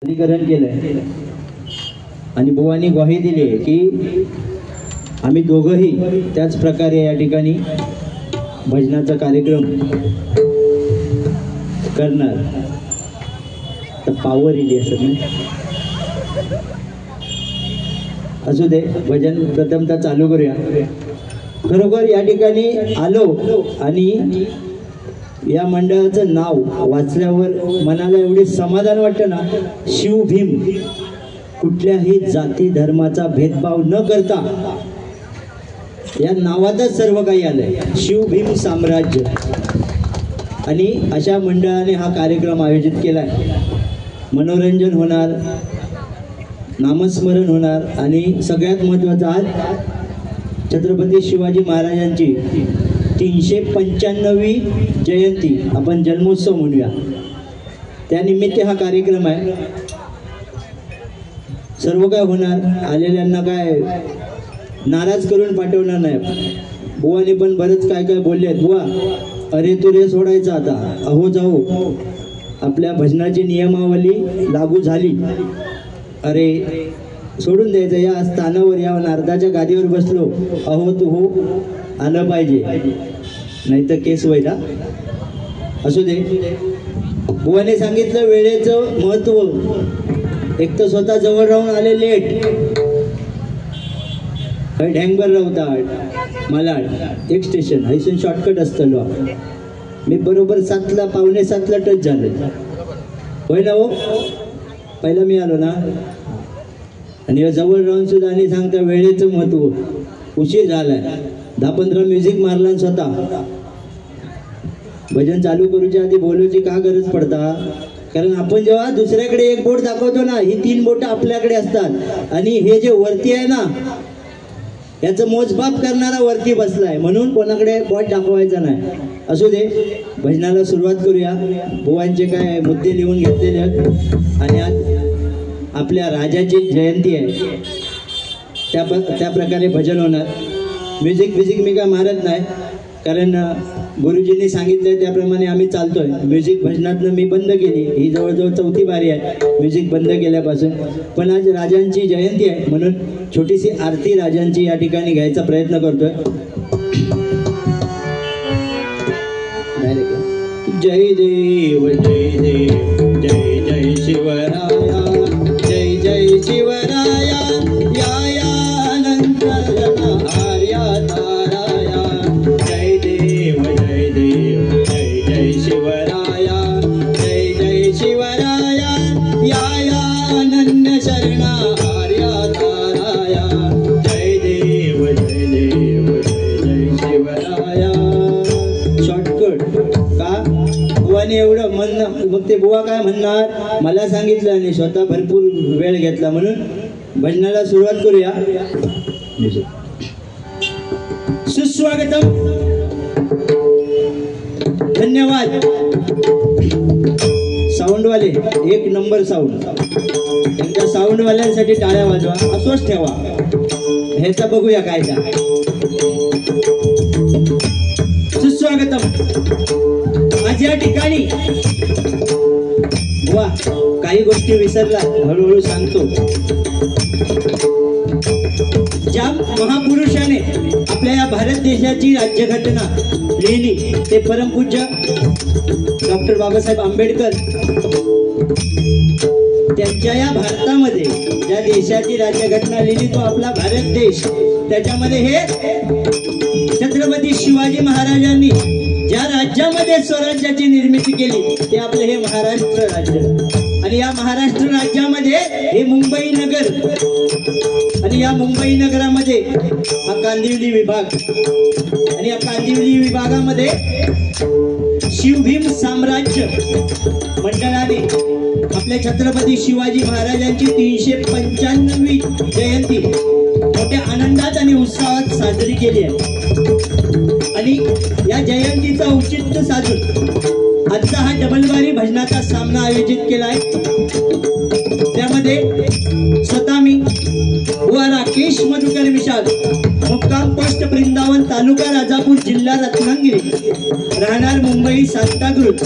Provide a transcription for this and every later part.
सादरीकरण केलंय आणि बुवांनी ग्वाही दिली आहे की आम्ही दोघंही त्याच प्रकारे या ठिकाणी भजनाचा कार्यक्रम करणार. तर पावर इली असत नाही. असू दे, भजन प्रथमतः चालू करूया. खरोखर या ठिकाणी आलो आणि या मंडळाचं नाव वाचल्यावर मनाला एवढे समाधान वाटतं ना. शिव भीम, कुठल्याही जाती धर्माचा भेदभाव न करता या नावातच सर्व काही आलंय. शिव भीम साम्राज्य. आणि अशा मंडळाने हा कार्यक्रम आयोजित केलाय. मनोरंजन होणार, नामस्मरण होणार आणि सगळ्यात महत्त्वाचं आज छत्रपती शिवाजी महाराजांची 395वी जयंती, आपण जन्मोत्सव म्हणूया, त्यानिमित्त हा कार्यक्रम आहे. सर्व काय होणार, आलेल्यांना काय नाराज करून पाठवणार नाही. बुवाने पण बरंच काय काय बोलले आहेत. बुवा, अरे तू रे सोडायचा आता, अहो जाऊ, आपल्या भजनाची नियमावली लागू झाली, अरे सोडून द्यायचं. या स्थानावर, या नारदाच्या गादीवर बसलो, अहो तू हो आलं पाहिजे, नाही तर केस व्हायला. असू दे. बुवाने सांगितलं वेळेचं महत्व. एक तर स्वतः जवळ राहून आले लेट, ढँगभर राहतात मालाड एक स्टेशन, हैसून शॉर्टकट असतं. मी बरोबर 7ला, पावणे 7ला टच झाले. होय ना हो, पहिला मी आलो ना. आणि जवळ राहून सुद्धा आणि सांगता वेळेचं महत्व. उशीर झालाय, 10-15 म्युझिक मारला स्वतः. भजन चालू करूच्या आधी बोलूची का गरज पडता? कारण आपण जेव्हा दुसऱ्याकडे एक बोट दाखवतो ना, ही 3 बोट आपल्याकडे असतात आणि हे जे वरती आहे ना, याचं मोजमाप करणारा वरती बसलाय, म्हणून कोणाकडे बोट दाखवायचा नाही. असू दे, भजनाला सुरुवात करूया. बुवांचे काय मुद्दे लिहून घेतलेले आहेत आणि आज आपल्या राजाची जयंती आहे, त्या प्रकारे भजन होणार. म्युझिक मी काय मारत नाही, कारण गुरुजींनी सांगितलं त्याप्रमाणे आम्ही चालतोय. म्युझिक भजनातनं मी बंद केली, ही जवळजवळ 4थी बारी आहे म्युझिक बंद केल्यापासून. पण आज राजांची जयंती आहे म्हणून छोटीशी आरती राजांची या ठिकाणी घ्यायचा प्रयत्न करतोय. जय देव जय देव, जय जय शिवराया, जय जय शिवराया, या अनंत आर्या ताराया. जय देव जय देव, जय जय शिवराया, जय जय शिवराया, या अनन्य शरणा आर्या ताराया. जय देव जय देव, जय जय शिवराया. शॉर्टकट का? बुवाने एवढं म्हणणं, मग ते बुवा काय म्हणणार मला सांगितलं आणि स्वतः भरपूर वेळ घेतला. म्हणून भजनाला सुरुवात करूया. सुस्वागतम, धन्यवाद. साऊंडवाले एक नंबर साऊंड, त्यांच्या साऊंडवाल्यांसाठी टाळ्या वाजवा. असंच ठेवा, ह्याचा बघूया काय काय. सुस्वागतम. आज या ठिकाणी वा काही गोष्टी विसरला, हळूहळू सांगतो. ज्या महापुरुषाने आपल्या या भारत देशाची राज्यघटना लिहिली ते परमपूज्य डॉक्टर बाबासाहेब आंबेडकर, त्यांच्या या भारतामध्ये ज्या देशाची राज्यघटना लिहिली तो आपला भारत देश, त्याच्यामध्ये हे छत्रपती शिवाजी महाराजांनी ज्या राज्यामध्ये स्वराज्याची निर्मिती केली ते आपले हे महाराष्ट्र राज्य. आणि या महाराष्ट्र राज्यामध्ये हे मुंबई नगर, आणि या मुंबई नगरामध्ये हा कांदिवली विभाग, आणि या कांदिवली विभागामध्ये शिवभीम साम्राज्य मंडळाने आपल्या छत्रपती शिवाजी महाराजांची 395वी जयंती मोठ्या आनंदात आणि उत्साहात साजरी केली आहे. आणि या जयंतीचा औचित्य साधून आजचा हा डबलबारी भजनाचा सामना आयोजित केलाय. त्यामध्ये स्वतः मी बुवा राकेश मधुकर विशाल, मुक्काम पोस्ट वृंदावन तालुका राजापूर, जिल्हा रत्नागिरी, राहणार मुंबई सांताक्रूज.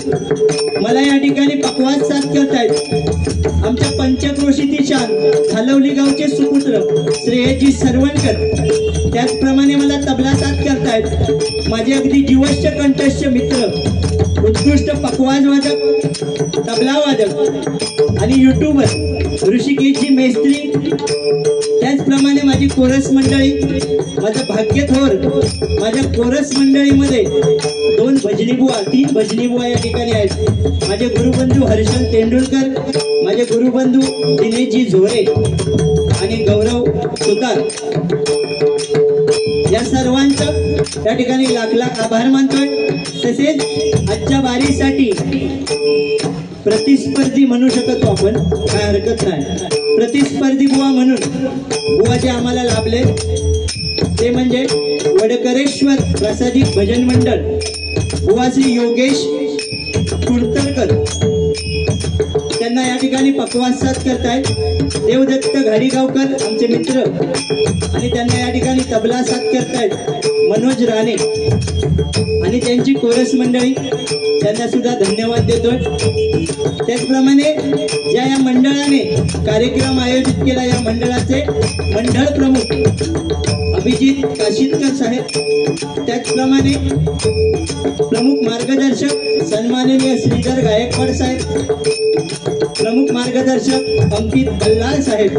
मला या ठिकाणी पकवाज साथ करतायत आमच्या पंचक्रोशीतील शान खालवली गावचे सुपुत्र श्रेयजी सरवणकर. त्याचप्रमाणे मला तबला साथ करतायत माझे अगदी जीवष्ट कंठस्थ मित्र, उत्कृष्ट पकवाज वादक, तबला वादक आणि युट्यूबर ऋषिकेशजी मेस्त्री. त्याचप्रमाणे माझी कोरस मंडळी, माझं भाग्य थोर. माझ्या कोरस मंडळीमध्ये 2 भजनी बुवा, 3 भजनी बुवा या ठिकाणी आहेत. माझे गुरुबंधू हर्षल तेंडुलकर, माझे गुरुबंधू दिनेशजी झोरे आणि गौरव सुतार. या सर्वांचं या ठिकाणी लाख लाख आभार मानतोय. तसेच आजच्या बारीसाठी प्रतिस्पर्धी म्हणू शकतो आपण, काय हरकत नाही. प्रतिस्पर्धी बुवा म्हणून बुवा जे आम्हाला लाभले ते म्हणजे वडकरेश्वर प्रासादिक भजन मंडळ, बुवा श्री योगेश कुडतरकर. त्यांना या ठिकाणी पकवाज साथ करतायत देवदत्त घाडीगावकर आमचे मित्र, आणि त्यांना या ठिकाणी तबला साथ करतायत मनोज राणे आणि त्यांची कोरस मंडळी. त्यांना सुद्धा धन्यवाद देतोय. त्याचप्रमाणे ज्या या मंडळाने कार्यक्रम आयोजित केला, या मंडळाचे मंडळ प्रमुख अभिजित काशीदकर साहेब, त्याचप्रमाणे प्रमुख मार्गदर्शक सन्माननीय श्रीधर गायकवाड साहेब, प्रमुख मार्गदर्शक अंकित बल्लाळ साहेब,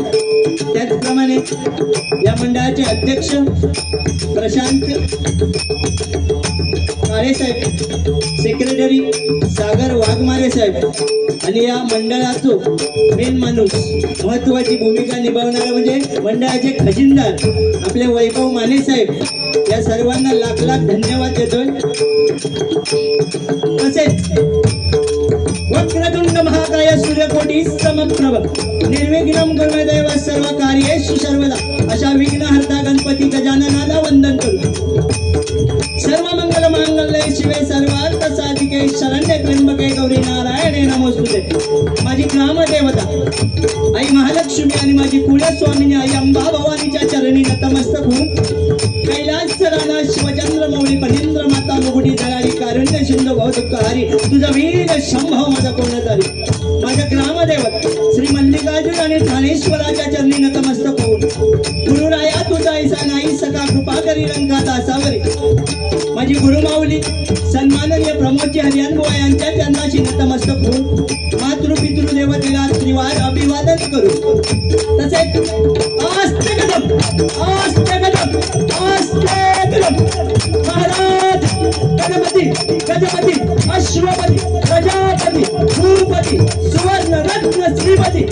त्याचप्रमाणे या मंडळाचे अध्यक्ष प्रशांत काळे साहेब, सेक्रेटरी सागर वाघमारे साहेब, आणि या मंडळाचं मेन माणूस, महत्वाची भूमिका निभावणारा म्हणजे मंडळाचे खजिनदार आपले वैभव माने साहेब. या सर्वांना लाख लाख धन्यवाद देतोय. तसेच वक्रतुंड महाकाय सूर्यकोटी समप्रभ निर्विघ्नं कुरु देव सर्व कार्येषु सर्वदा अशा विघ्नहर्ता गणपती गजाननाला वंदन करू. सर्व मंगल मांगल्ये शिवे सर्वार्थ साधिके शरण्ये त्र्यंबके गौरी नारायणे नमोस्तुते. माझी ग्रामदेवता आई महालक्ष्मी आणि माझी कुलस्वामिनी आई अंबा भवानीच्या चरणी नतमस्तक होऊन कैलास राणा शिवचंद्र मौली पनींद्र माता मुकुटी जळाली कारुण्य सिंधू भवदुःखहारी तुझा वीर शंभव माझा कोणतारी. माझ्या ग्रामदेवत श्री मल्लिकार्जुन आणि ठाणेश्वराच्या चरणी नतमस्तक होऊन गुरुराया तुझा ऐसा नाही सका कृपा करी रंगात असावरी. माझी गुरुमाऊली सन्माननीय प्रमोदजी हरियाणबुवा यांच्या चरणाशी नतमस्तक होऊन मातृपितृ देवतेला त्रिवार अभिवादन करू. तसेच आस्ते कदम आस्ते कदम आस्ते कदम महाराज गणपती गजपती अश्वपती प्रजापती भूपती सुवर्ण रत्न श्रीपती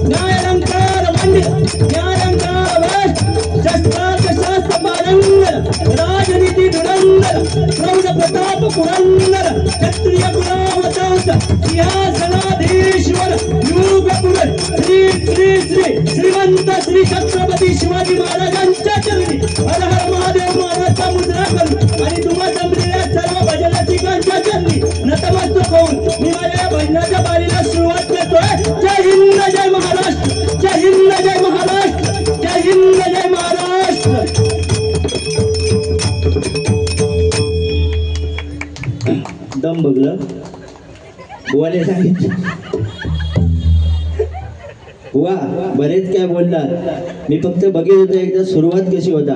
न्यायालंकार मंडित न्यायालंकार वेश शस्त्रार्थ शास्त्र पारंगल राजनीती धुरंधर प्रौढ प्रताप पुरंदर क्षत्रिय कुलावतांस सिंहासनाधीश्वर युग पुरुष श्री श्री श्री श्रीमंत श्री छत्रपती शिवाजी महाराजांच्या चरणी हर हर महादेव महाराजचा मुद्रा करून आणि तुम्हा जमलेल्या सर्व भजनातिकांच्या चरणी नतमस्तक होऊन मी माझ्या भजनाच्या बारीला सुरुवात करतोय. जय हिंद जय महाराष्ट्र, जय हिंद जय महाराष्ट्र, जय हिंद जय महाराष्ट्र. दम बघलं बुवाने सांगितलं. बुवा बरेच काय बोललात, मी फक्त बघित होतो एकदा सुरुवात कशी होता.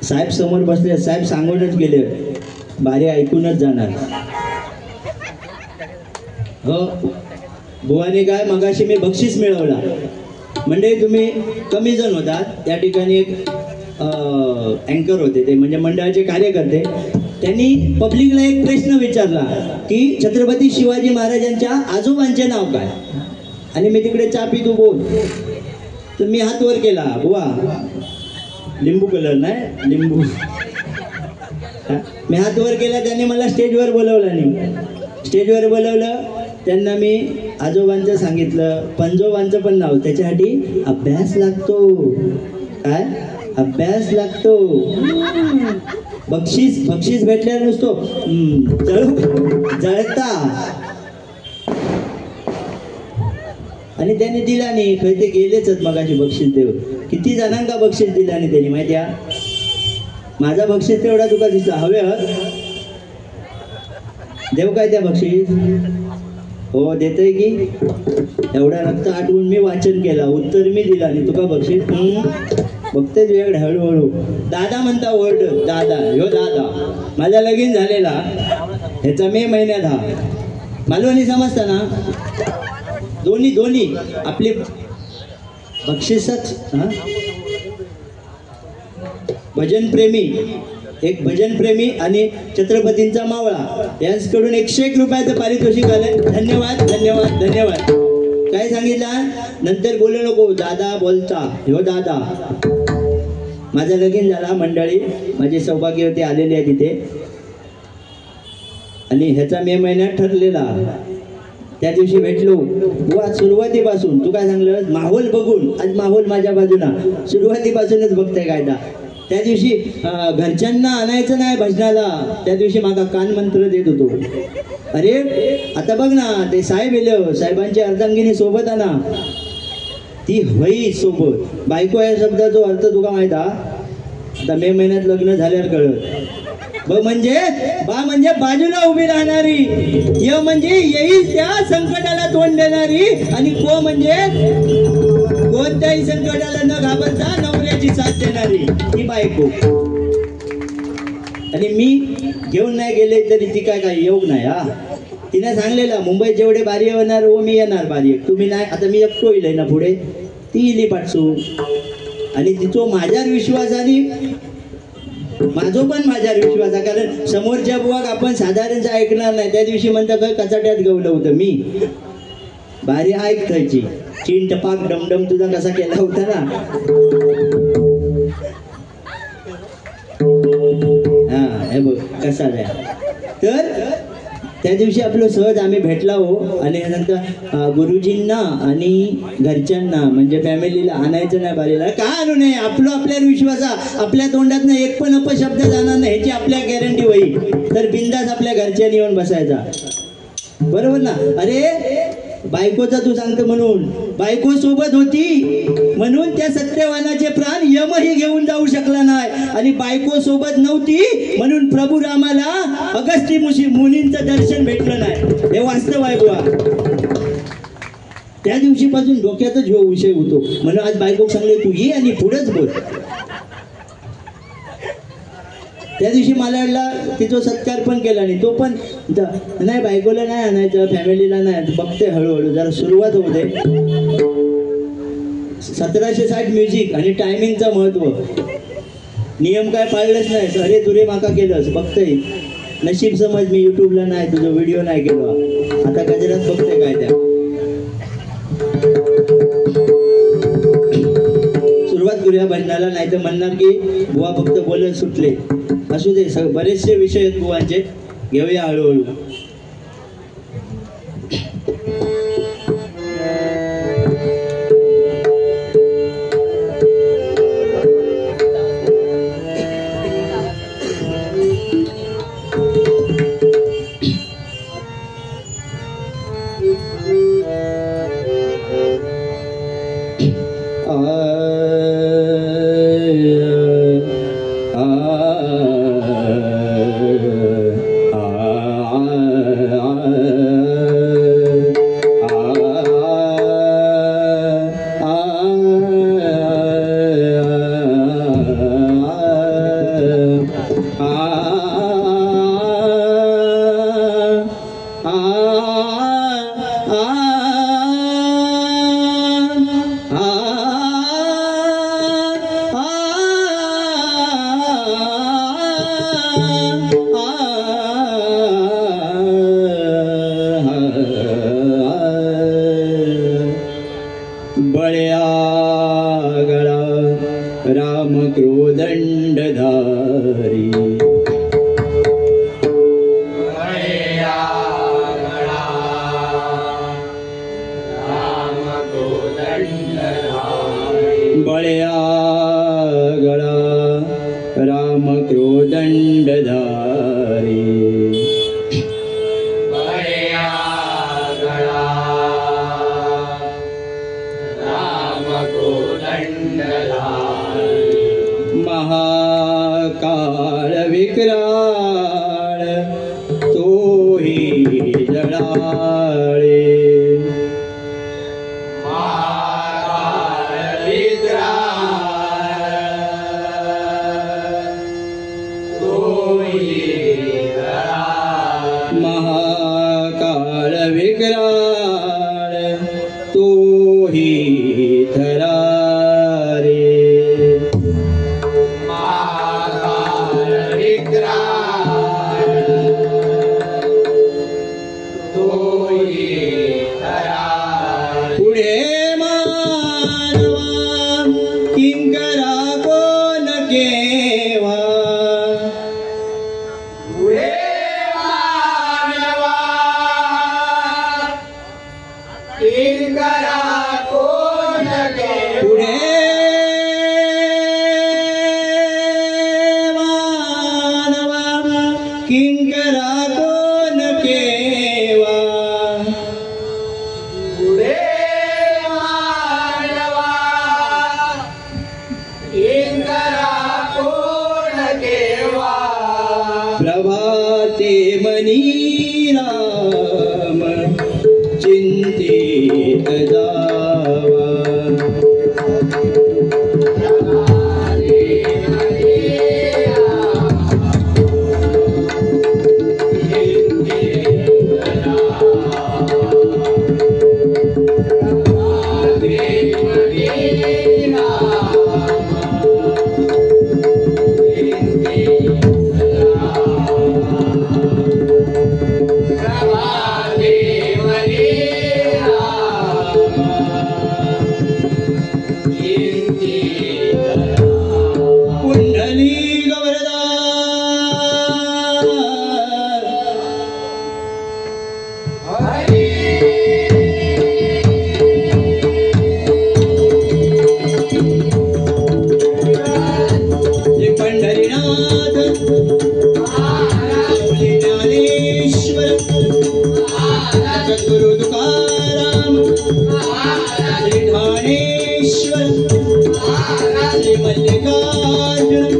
साहेब समोर बसले, साहेब सांगूनच गेले बारी ऐकूनच जाणार. हो बुवाने काय मगाशी मी बक्षीस मिळवला म्हणजे तुम्ही कमी जण होतात. या ठिकाणी एक अँकर होते ते म्हणजे मंडळाचे कार्यकर्ते. त्यांनी पब्लिकला एक प्रश्न विचारला की छत्रपती शिवाजी महाराजांच्या आजोबांचे नाव काय. आणि मी तिकडे चा पितो बोल, तर मी हात वर केला. बुवा लिंबू कलर नाही लिंबू. मी हात वर केला, त्यांनी मला स्टेजवर बोलवलं. नाही स्टेजवर बोलवलं त्यांना मी आजोबांचं सांगितलं, पंजोबांचं पण नाव. त्याच्यासाठी अभ्यास लागतो. काय अभ्यास लागतो. बक्षीस बक्षीस भेटल्यावर नसतो जळता. आणि त्यांनी दिला नाही, खरं ते गेलेच मगाशी बक्षीस देऊ. किती जणांका बक्षीस दिला नाही त्यांनी माहिती आहे. माझा बक्षीस तेवढा तुका दिसला हवे देव काय त्या बक्षीस हो देतय की एवढा रक्त आठवून मी वाचन केला उत्तर मी दिला आणि तुका बक्षीस बघतेच वेगळं हळूहळू दादा म्हणता वर्ड दादा ह्यो दादा माझा लगीन झालेला ह्याचा मे महिन्यात हा मालवणी समजता ना दोन्ही दोन्ही आपली बक्षीसच भजन प्रेमी एक भजन प्रेमी आणि छत्रपतींचा मावळा यांच्याकडून 101 रुपयाचं पारितोषिक आलंय धन्यवाद धन्यवाद धन्यवाद काय सांगितलं नंतर बोलू नको दादा बोलता ह्यो दादा माझा लगीन झाला मंडळी माझे सौभाग्यवती आलेले आहे तिथे आणि ह्याचा मे महिन्यात ठरलेला त्या दिवशी भेटलो बुवा सुरुवातीपासून तू काय सांगलं माहोल बघून आज माहोल माझ्या बाजूला सुरुवातीपासूनच बघताय कायदा त्या दिवशी घरच्यांना आणायचं नाही भजनाला त्या दिवशी माझा कान मंत्र देत होतो अरे आता बघ ना ते साहेब येलं साहेबांची अर्धांगिनी सोबत आणा ती होई सोबत बायको या शब्दाचा अर्थ तुका माहित आता मे महिन्यात लग्न झाल्यावर कळत ब म्हणजे बा म्हणजे बाजूला उभी राहणारी य म्हणजे येईल त्या संकटाला तोंड देणारी आणि को म्हणजे कोणत्याही संकटाला न घाबरता नवऱ्याची साथ देणारी ही बायको आणि मी घेऊन नाही गेले तरी ती काय योग नाही हा तिने सांगलेला मुंबईत जेवढे बारी होणार हो मी येणार बारी तुम्ही नाही आता मी एकटो येईल ना पुढे ती इली पाठसू आणि तिचो माझ्यावर विश्वासाने माझो पण माझ्यावर विश्वास आहे कारण समोरच्या बुवाक आपण साधारणच ऐकणार नाही त्या दिवशी म्हणता काय कचाट्यात गवलं होतं मी भारी ऐकतायची चीन टपाक डमडम तुझा कसा केला होता ना हा हे बघ कसा द्या तर त्या दिवशी आपलं सहज आम्ही भेटला हो आणि नंतर गुरुजींना आणि घरच्यांना म्हणजे फॅमिलीला आणायचं नाही बारीला का आणू नये आपलं आपल्यावर विश्वासा आपल्या तोंडात एक पण अपशब्द जाणार नाही ह्याची आपल्या गॅरंटी होईल तर बिंदास आपल्या घरच्यांनी येऊन बसायचा बरोबर ना अरे बायकोचा तू सांगतो म्हणून बायको सोबत होती म्हणून त्या सत्यवानाचे प्राण यमही घेऊन जाऊ शकला नाही आणि बायको सोबत नव्हती म्हणून प्रभू रामाला अगस्ती मुनींचं दर्शन भेटलं नाही हे वास्तव आहे बुवा त्या दिवशीपासून डोक्यातच हो विषय होतो म्हणून आज बायको सांगले तू ये आणि पुढेच बोल त्या दिवशी मला तिचा सत्कार पण केला नाही तो पण नाही बायकोला नाही आणायचं फॅमिलीला नाही बघते हळूहळू जरा सुरुवात होते 1760 म्युझिक आणि टायमिंगचं महत्व नियम काय पाळलेच नाही अरे तुरे माका केलंस बघतंय नशीब समज मी युट्यूबला नाही तुझा व्हिडिओ नाही केला आता गजरात बघते काय त्या सुरुवात करूया भजनाला नाही तर म्हणणार की बुवा फक्त बोलत सुटले असू दे बरेचसे विषय आहेत बुवांचे घेऊया हळूहळू विक्राळ तोही जळाळे महाकाळ विक्राळ तोही थरारे महाकाळ विक्राळ तोही थरारे पुढे मानवा किंकरा कोण केवा किंकरा कोण केवा पुढे मानवा किंकरा कोण केवा प्रभाते मनी राम चिंतित जावा सद्गुरु तुकाराम श्री ठाणेश्वर श्री मल्लिकार्जुन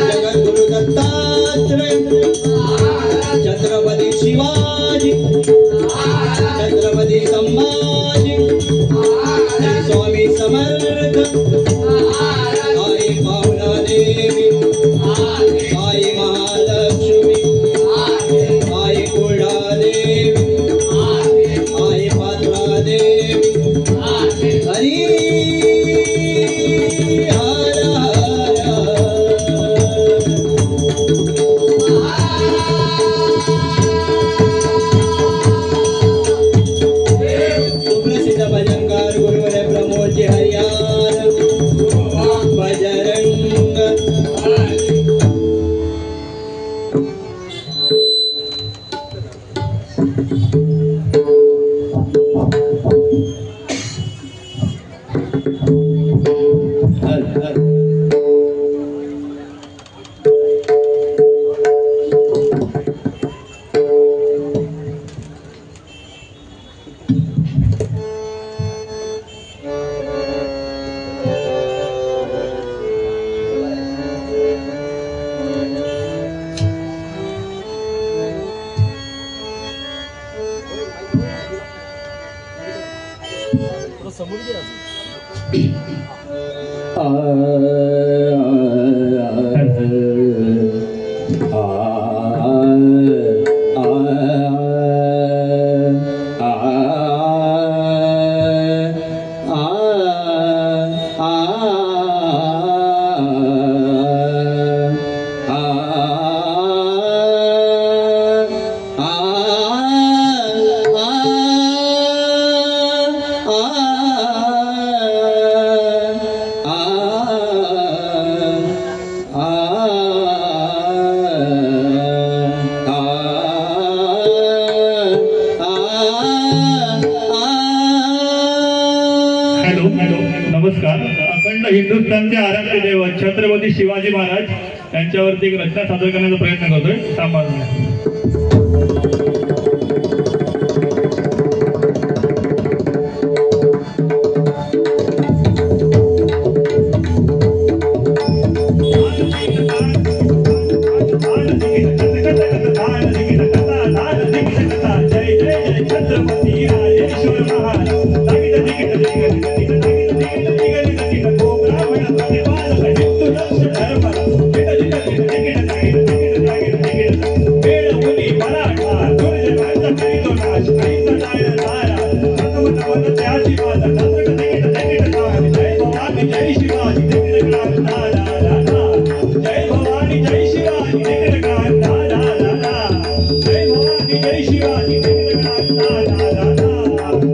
जगद्गुरु दत्तात्रय छत्रपती शिवाजी छत्रपती संभाजी श्री स्वामी समर्थ आई पावना देवी आई महालक्ष्मी आई कुळादेवी आई पात्रा देवी हरी हर सुप्रसिद्ध भजनकार गुरुवर प्रमोदजी हरियार बजरंग नमस्कार. अखंड हिंदुस्थानचे आराध्य दैवत छत्रपती शिवाजी महाराज यांच्यावरती एक रचना सादर करण्याचा प्रयत्न करतोय. सामान्य राशी माझा चंद्र तिकीट तिकीट कान जय भवानी जय शिवाजी तिकीट कान दा दा दा दा जय भवानी जय शिवाजी तिकीट कान दा दा दा दा जय भवानी जय शिवाजी तिकीट कान दा दा दा दा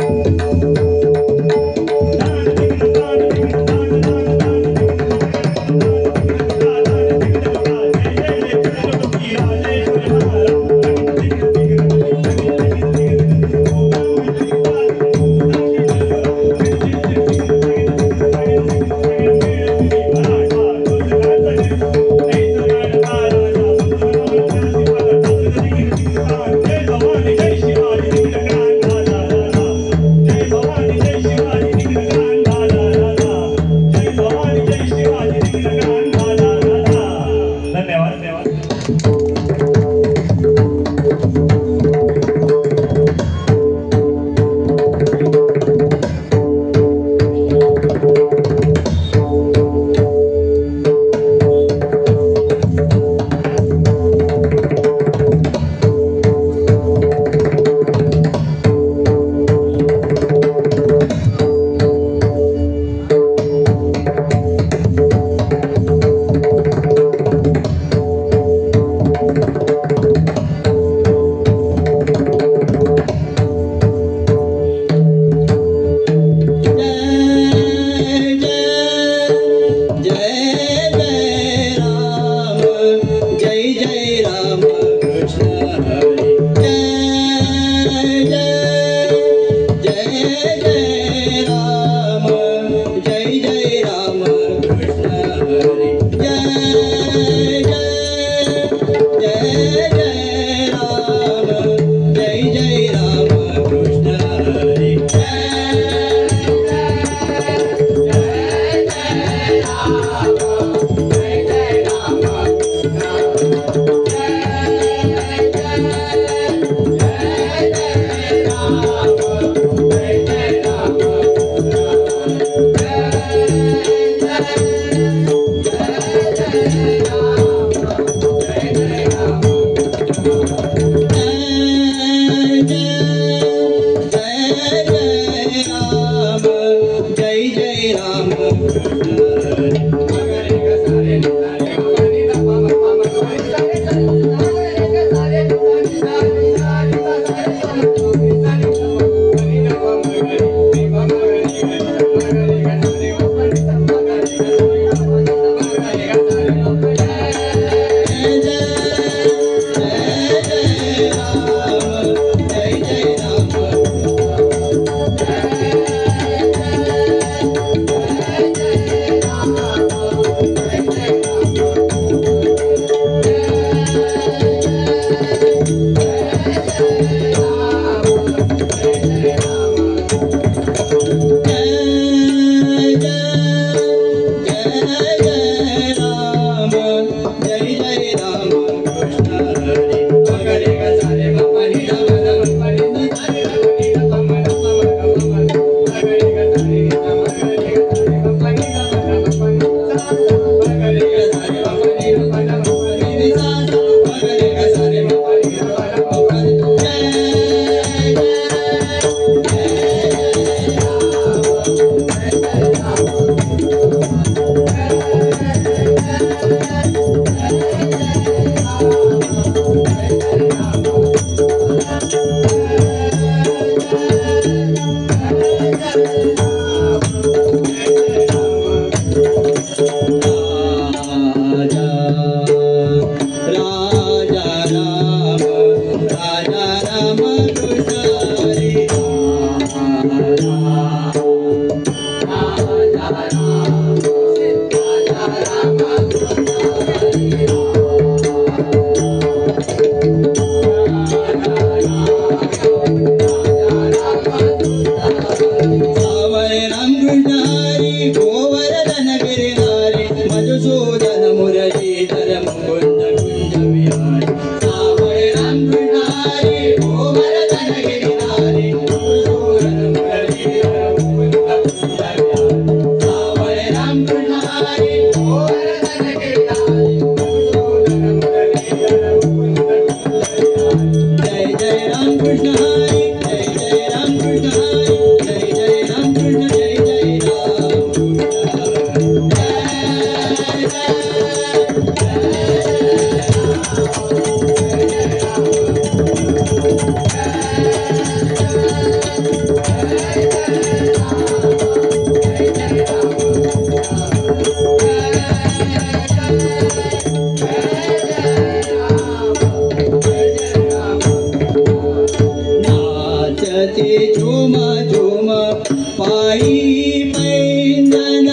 पायी पैंजण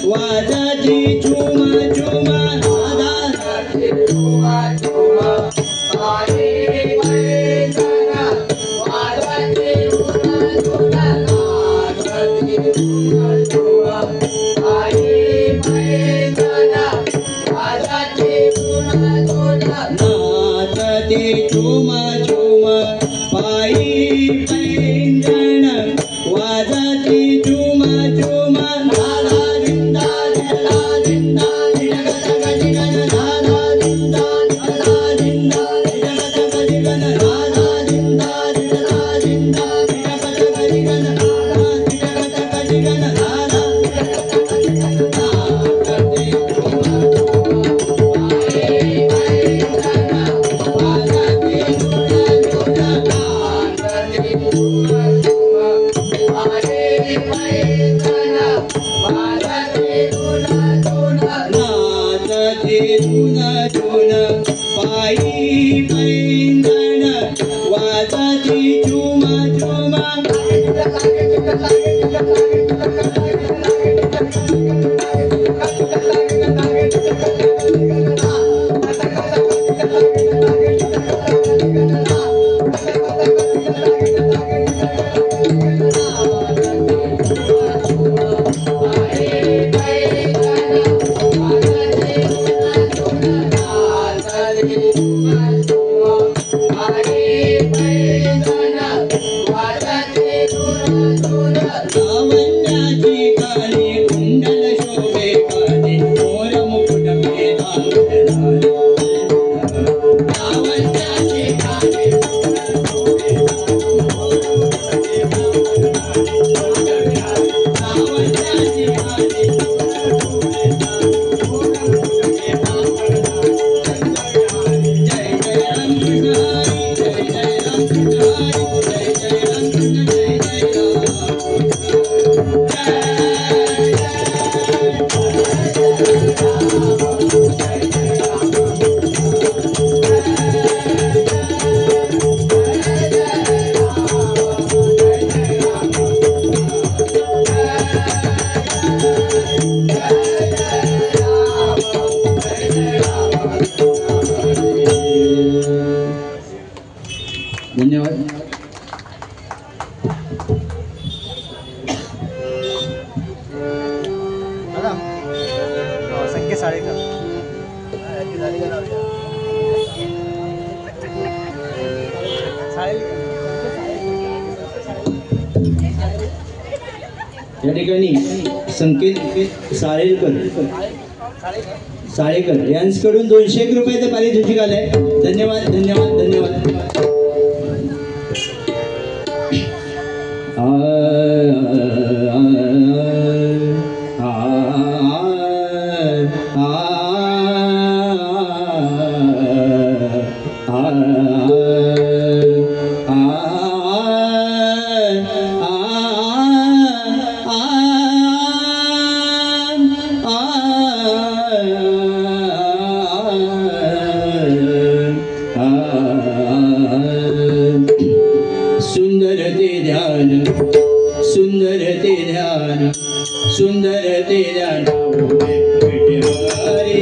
वाजती झुम झुम नादाची झुम झुम पायी पैंजण वाजती झुम झुम नादाची झुम झुम पायी पैंजण वाजती झुम झुम नाचती झुम झुम पायी पैंजण वाजती झुम झुम नादा दिंदा दिंदा दिंदा दिगत गदिगन नादा दिंदा दिंदा दिंदा दिगत गदिगन नादा दिंदा दिंदा दिंदा दिगत गदिगन नादा दिगत गदिगन नादा धन्यवाद. संख्या साडेकर या ठिकाणी संकेत साळेकर यांच्याकडून 201 रुपयाचं पारितोषिक आलंय. धन्यवाद धन्यवाद धन्यवाद. सुंदर ते ध्यान हरे सुंदर ते ध्यान हरे सुंदर ते ध्यान हरे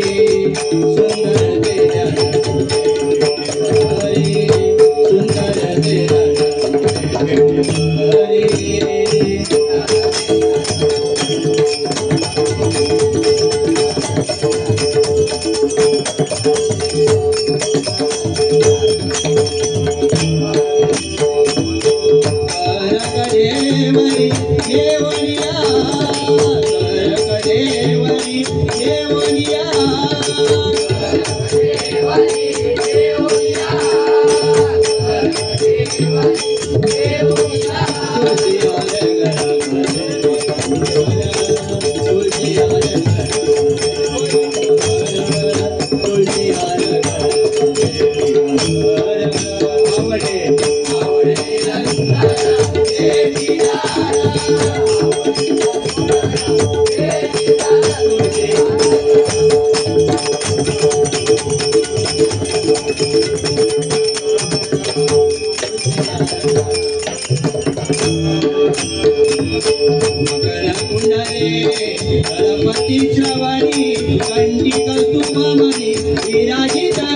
मकर कुंडले गणपतीच्या वाणी कंठी कौतुकमणी विराजिता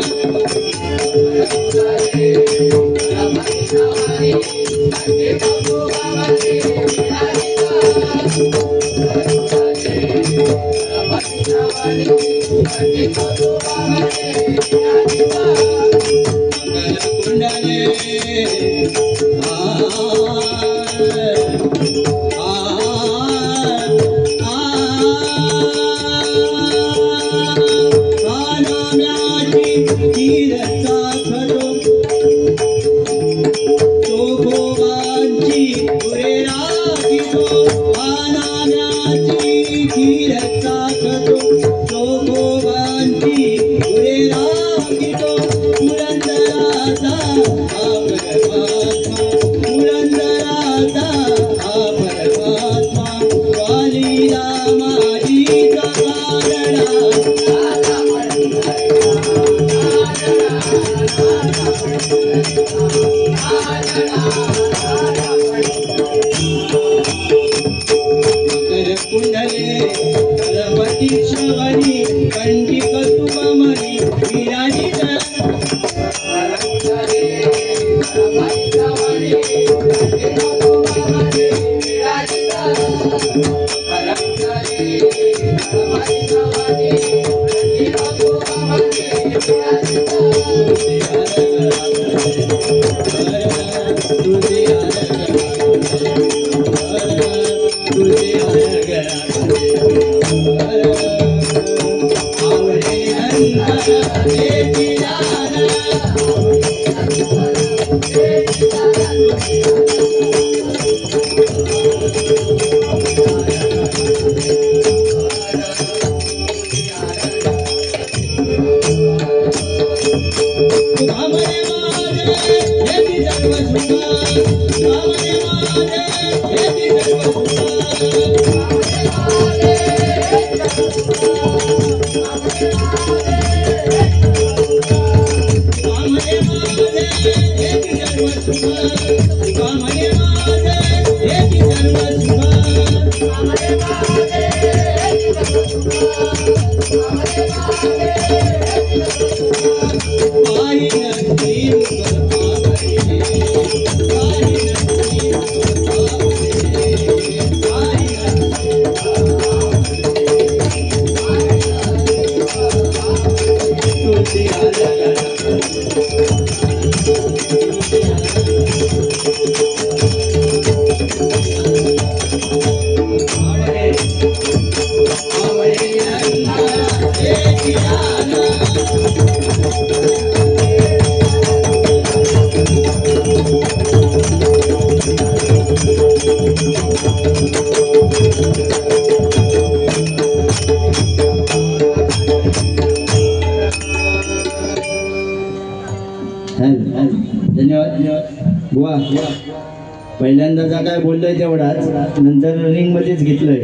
पहिल्यांदा काय बोललोय तेवढाच, नंतर रनिंग मध्येच घेतलंय,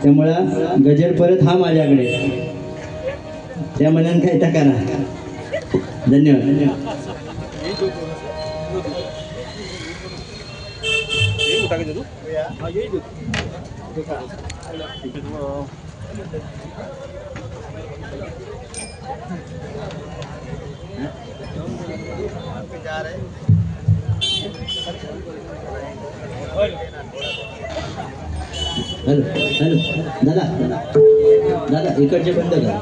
त्यामुळं गजर परत हा माझ्याकडे, त्या मनान काय तर करा. धन्यवाद. हॅलो हॅलो दादा दादा इकडचे बंद करा.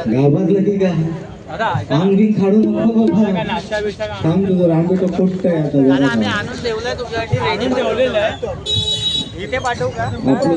गावातलं की का अंगी काढून सांग तुझं रांगोचं पोट काय आता आम्ही आणून ठेवलंय तुझ्यासाठी रेडी ठेवलेलं आहे. इथे पाठवू का? आपलं